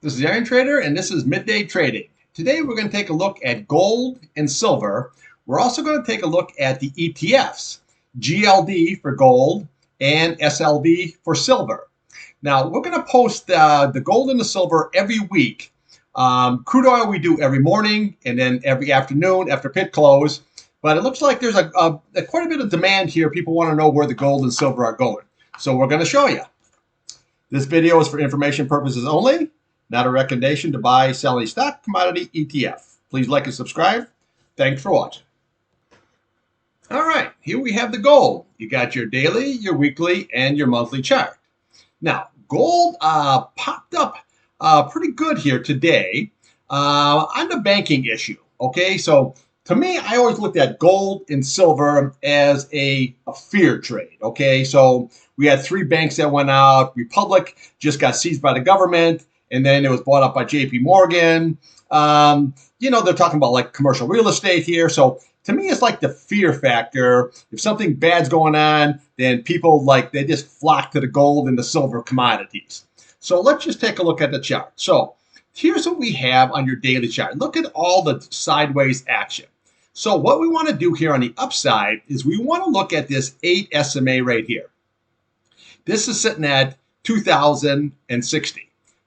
This is Iron Trader, and this is Midday Trading. Today we're going to take a look at gold and silver. We're also going to take a look at the ETFs, GLD for gold and SLV for silver. Now we're going to post the gold and the silver every week. Crude oil we do every morning and then every afternoon after pit close. But it looks like there's quite a bit of demand here. People want to know where the gold and silver are going. So we're going to show you. This video is for information purposes only. Not a recommendation to buy, sell any stock, commodity, ETF. Please like and subscribe. Thanks for watching. All right, here we have the gold. You got your daily, your weekly, and your monthly chart. Now, gold popped up pretty good here today on the banking issue. Okay, so to me, I always looked at gold and silver as a fear trade. Okay, so we had three banks that went out. Republic just got seized by the government. And then it was bought up by JP Morgan. They're talking about like commercial real estate here. So to me, it's like the fear factor. If something bad's going on, then people they just flock to the gold and the silver commodities. So let's just take a look at the chart. So here's what we have on your daily chart. Look at all the sideways action. So what we want to do here on the upside is we want to look at this 8 SMA right here. This is sitting at 2060.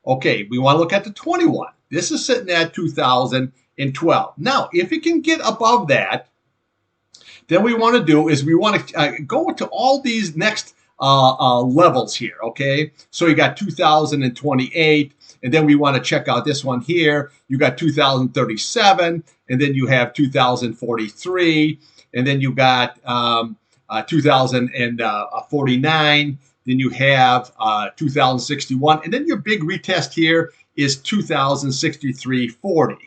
Okay, we want to look at the 21. This is sitting at 2012. Now, if it can get above that, then we want to do is we want to go to all these next levels here, okay? So you got 2028, and then we want to check out this one here. You got 2037, and then you have 2043, and then you got 2049. Then you have 2061, and then your big retest here is 2063.40.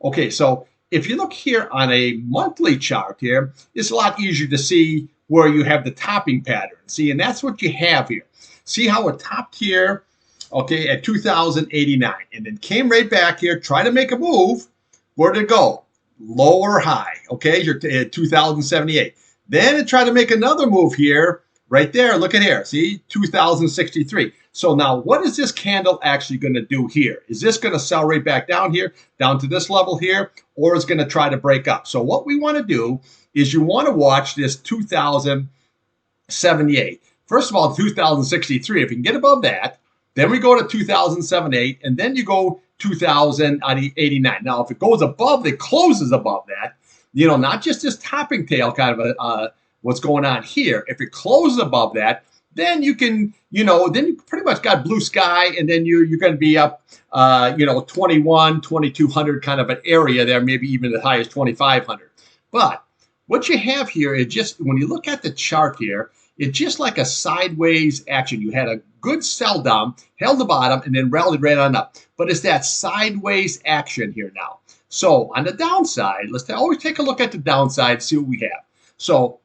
Okay, so if you look here on a monthly chart here, it's a lot easier to see where you have the topping pattern. See, and that's what you have here. See how it topped here, okay, at 2089, and then came right back here, try to make a move. Where did it go? Lower high, okay, you're at 2078. Then it tried to make another move here. Right there, look at here, see, 2063. So now what is this candle actually going to do here? Is this going to sell right back down here, down to this level here, or is it going to try to break up? So what we want to do is you want to watch this 2078. First of all, 2063, if you can get above that, then we go to 2078, and then you go 2089. Now, if it goes above, it closes above that, not just this topping tail kind of what's going on here. If it closes above that, then you can, then you pretty much got blue sky, and then you're going to be up, 2200 kind of an area there, maybe even as high as 2500. But what you have here is just, when you look at the chart here, it's just like a sideways action. You had a good sell down, held the bottom, and then rallied right on up. But it's that sideways action here now. So on the downside, let's always take a look at the downside, see what we have. So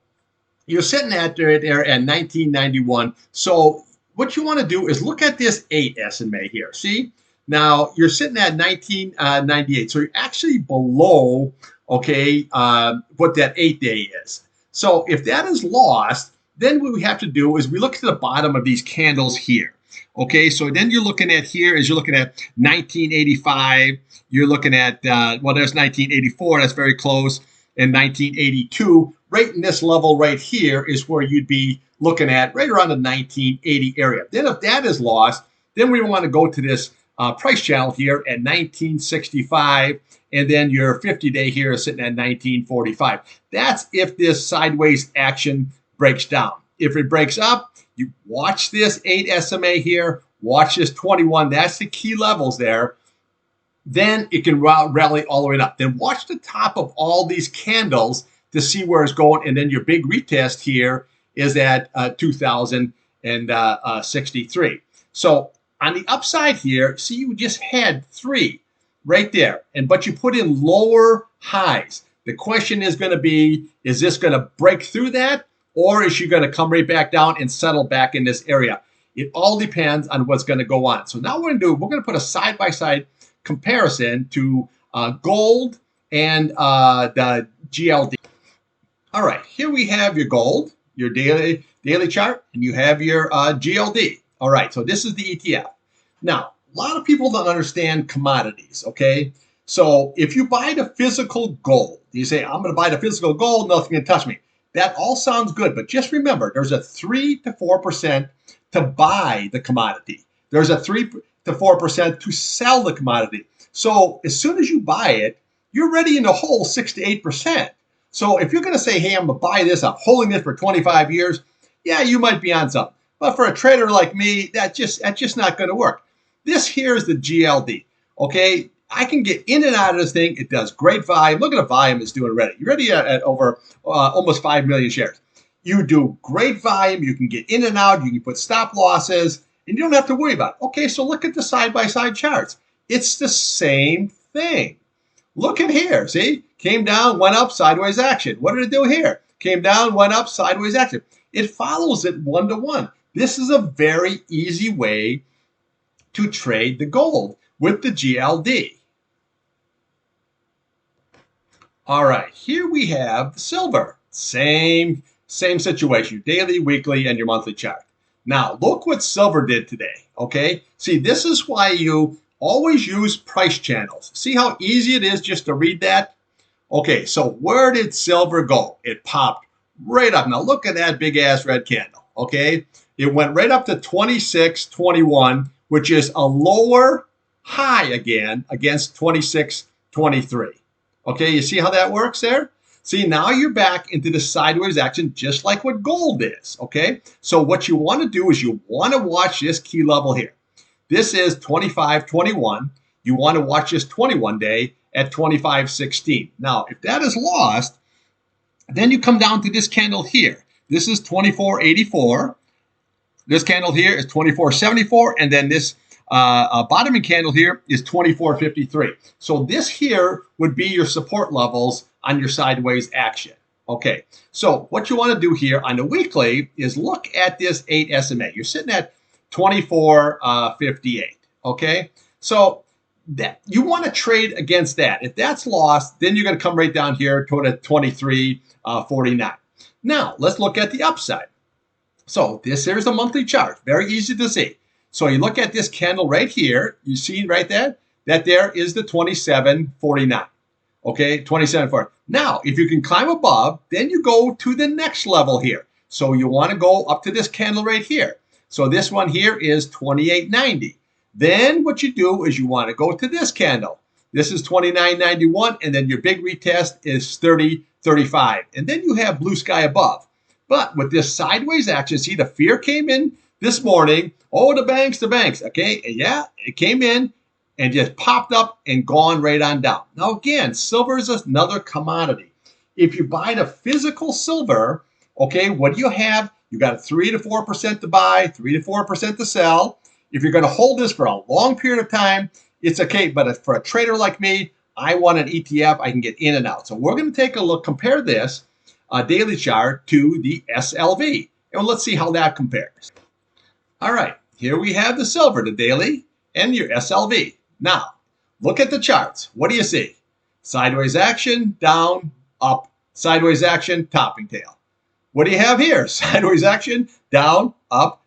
you're sitting at there at 1991. So what you want to do is look at this 8 SMA here. See? Now, you're sitting at 1998. So you're actually below, okay, what that 8-day is. So if that is lost, then what we have to do is we look to the bottom of these candles here. Okay, so then you're looking at here is you're looking at 1985. You're looking at, there's 1984. That's very close. And 1982. Right in this level right here is where you'd be looking at right around the 1980 area. Then if that is lost, then we want to go to this price channel here at 1965, and then your 50-day here is sitting at 1945. That's if this sideways action breaks down. If it breaks up, you watch this 8 SMA here, watch this 21. That's the key levels there. Then it can rally all the way up. Then watch the top of all these candles to see where it's going, and then your big retest here is at 2063. So on the upside here, see, you just had 3 right there, but you put in lower highs. The question is going to be, is this going to break through that, or is she going to come right back down and settle back in this area? It all depends on what's going to go on. So now we're going to put a side-by-side comparison to gold and the GLD. All right, here we have your gold, your daily chart, and you have your GLD. All right, so this is the ETF. Now, a lot of people don't understand commodities, okay? So if you buy the physical gold, you say, I'm going to buy the physical gold, nothing can touch me. That all sounds good, but just remember, there's a 3 to 4% to buy the commodity. There's a 3 to 4% to sell the commodity. So as soon as you buy it, you're already in the hole 6 to 8%. So if you're going to say, hey, I'm going to buy this, I'm holding this for 25 years, yeah, you might be on something. But for a trader like me, that's just not going to work. This here is the GLD, okay? I can get in and out of this thing. It does great volume. Look at the volume it's doing already. You're already at over almost 5 million shares. You do great volume. You can get in and out. You can put stop losses, and you don't have to worry about it. Okay, so look at the side-by-side charts. It's the same thing. Look at here, see? Came down, went up, sideways action. What did it do here? Came down, went up, sideways action. It follows it 1 to 1. This is a very easy way to trade the gold with the GLD. All right, here we have the silver. Same situation, daily, weekly, and your monthly chart. Now, look what silver did today, okay? See, this is why you always use price channels. See how easy it is just to read that? Okay, so where did silver go? It popped right up. Now, look at that big-ass red candle, okay? It went right up to 26.21, which is a lower high again against 26.23. Okay, you see how that works there? See, now you're back into the sideways action just like what gold is, okay? So what you want to do is you want to watch this key level here. This is 25.21. You want to watch this 21 day at 25.16. Now, if that is lost, then you come down to this candle here. This is 24.84. This candle here is 24.74, and then this bottoming candle here is 24.53. So this here would be your support levels on your sideways action. Okay, so what you want to do here on the weekly is look at this 8 SMA. You're sitting at 24.58. Okay, so that you want to trade against that. If that's lost, then you're going to come right down here to 23.49. Now let's look at the upside. So this here's a monthly chart, very easy to see. So you look at this candle right here, you see right there, that there is the 27.49. Okay, 27.49. Now, if you can climb above, then you go to the next level here. So you want to go up to this candle right here. So this one here is 28.90. Then what you do is you want to go to this candle. This is 29.91, and then your big retest is 30.35. And then you have blue sky above. But with this sideways action, see the fear came in this morning. Oh, the banks. Okay, yeah, it came in and just popped up and gone right on down. Now, again, silver is another commodity. If you buy the physical silver, okay, what do you have? You got 3 to 4% to buy, 3 to 4% to sell. If you're going to hold this for a long period of time, it's okay. But for a trader like me, I want an ETF. I can get in and out. So we're going to take a look, compare this daily chart to the SLV. And let's see how that compares. All right, here we have the silver, the daily, and your SLV. Now, look at the charts. What do you see? Sideways action, down, up. Sideways action, topping tail. What do you have here? Sideways action, down, up.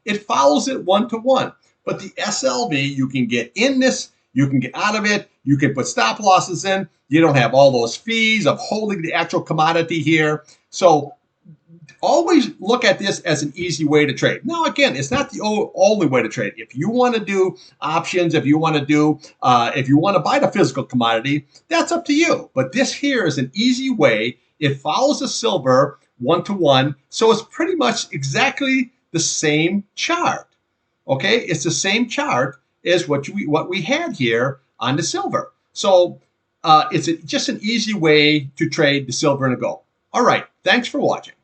It follows it 1 to 1. But the SLV, you can get in this, you can get out of it, you can put stop losses in. You don't have all those fees of holding the actual commodity here. So always look at this as an easy way to trade. Now, again, it's not the only way to trade. If you want to do options, if you want to buy the physical commodity, that's up to you. But this here is an easy way. It follows the silver 1 to 1. So it's pretty much exactly the same chart. Okay, it's the same chart as what we had here on the silver. So it's just an easy way to trade the silver and the gold. All right, thanks for watching.